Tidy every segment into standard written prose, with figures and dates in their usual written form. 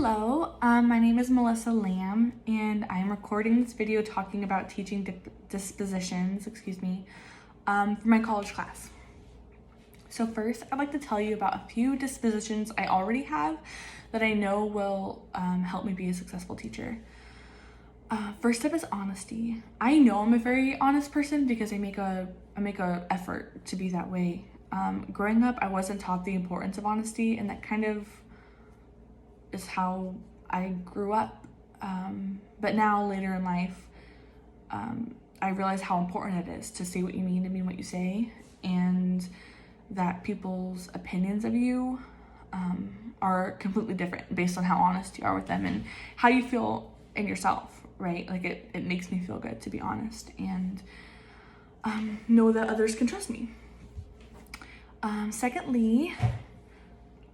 Hello, my name is Melissa Lamb, and I'm recording this video talking about teaching dispositions, for my college class. So first, I'd like to tell you about a few dispositions I already have that I know will help me be a successful teacher. First up is honesty. I know I'm a very honest person because I make a effort to be that way. Growing up, I wasn't taught the importance of honesty, and that kind of is how I grew up. But now, later in life, I realize how important it is to say what you mean and mean what you say, and that people's opinions of you are completely different based on how honest you are with them and how you feel in yourself, right? Like it makes me feel good to be honest and know that others can trust me. Secondly,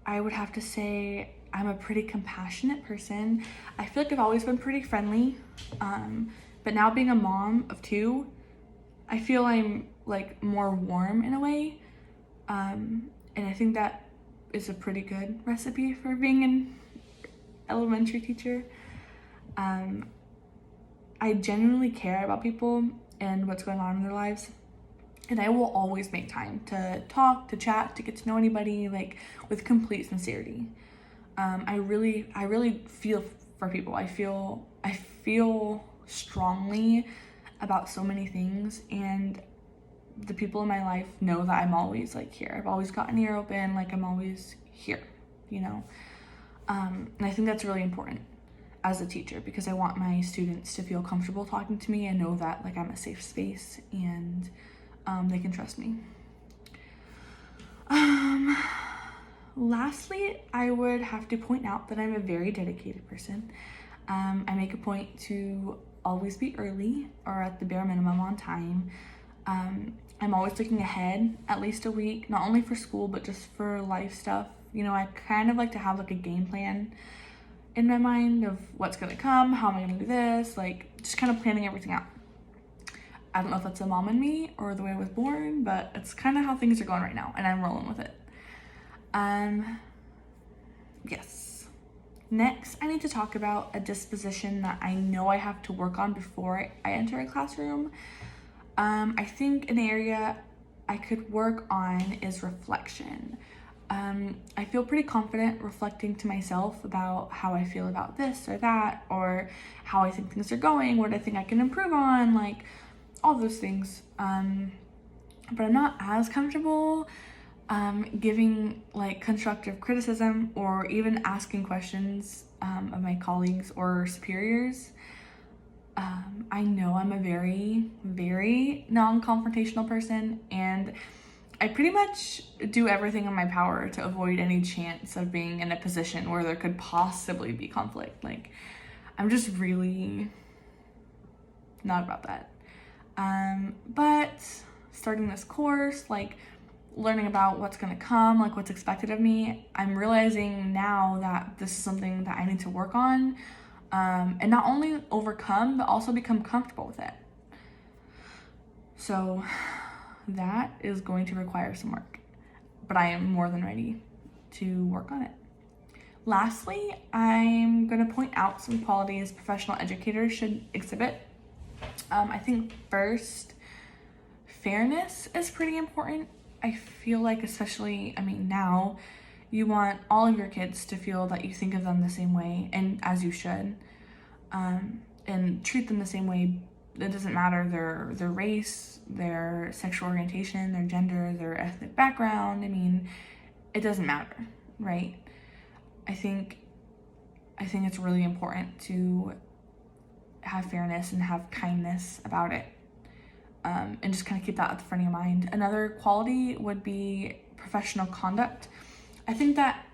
I would have to say I'm a pretty compassionate person. I feel like I've always been pretty friendly, but now being a mom of two, I feel I'm like more warm in a way, and I think that is a pretty good recipe for being an elementary teacher. I genuinely care about people and what's going on in their lives, and I will always make time to talk, to chat, to get to know anybody, like with complete sincerity. I really feel for people. I feel strongly about so many things, and the people in my life know that I'm always like here. I've always got an ear open, like I'm always here, you know? And I think that's really important as a teacher because I want my students to feel comfortable talking to me and know that like I'm a safe space and they can trust me. Lastly, I would have to point out that I'm a very dedicated person. I make a point to always be early or at the bare minimum on time. I'm always looking ahead at least a week, not only for school, but just for life stuff. You know, I kind of like to have like a game plan in my mind of what's gonna come, how am I gonna do this, like just kind of planning everything out. I don't know if that's a mom in me or the way I was born, but it's kind of how things are going right now and I'm rolling with it. Yes. Next, I need to talk about a disposition that I know I have to work on before I enter a classroom. I think an area I could work on is reflection. I feel pretty confident reflecting to myself about how I feel about this or that, or how I think things are going, what I think I can improve on, like all those things. But I'm not as comfortable giving like constructive criticism or even asking questions of my colleagues or superiors. I know I'm a very, very non-confrontational person, and I pretty much do everything in my power to avoid any chance of being in a position where there could possibly be conflict. Like, I'm just really not about that. But starting this course, like learning about what's gonna come, like what's expected of me, I'm realizing now that this is something that I need to work on, and not only overcome, but also become comfortable with it. So that is going to require some work, but I am more than ready to work on it. Lastly, I'm gonna point out some qualities professional educators should exhibit. I think first, fairness is pretty important. I feel like especially, now, you want all of your kids to feel that you think of them the same way, and as you should, and treat them the same way. It doesn't matter their race, their sexual orientation, their gender, their ethnic background. It doesn't matter, right? I think it's really important to have fairness and have kindness about it, and just kind of keep that at the front of your mind. Another quality would be professional conduct. I think that,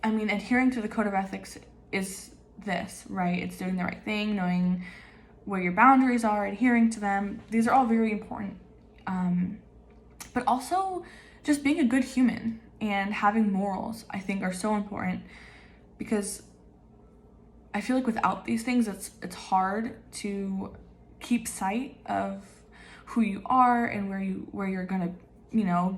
adhering to the code of ethics is this, right? It's doing the right thing, knowing where your boundaries are, adhering to them. These are all very important. But also just being a good human and having morals, I think, are so important, because I feel like without these things, it's hard to keep sight of who you are and where you're gonna,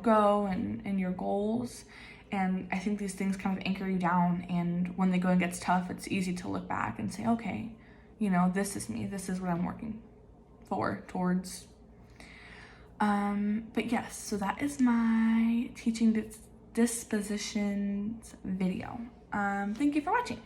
go and your goals. And I think these things kind of anchor you down, and when the going gets tough, it's easy to look back and say, okay, you know, this is me, this is what I'm working towards. But yes, so that is my teaching dispositions video. Thank you for watching.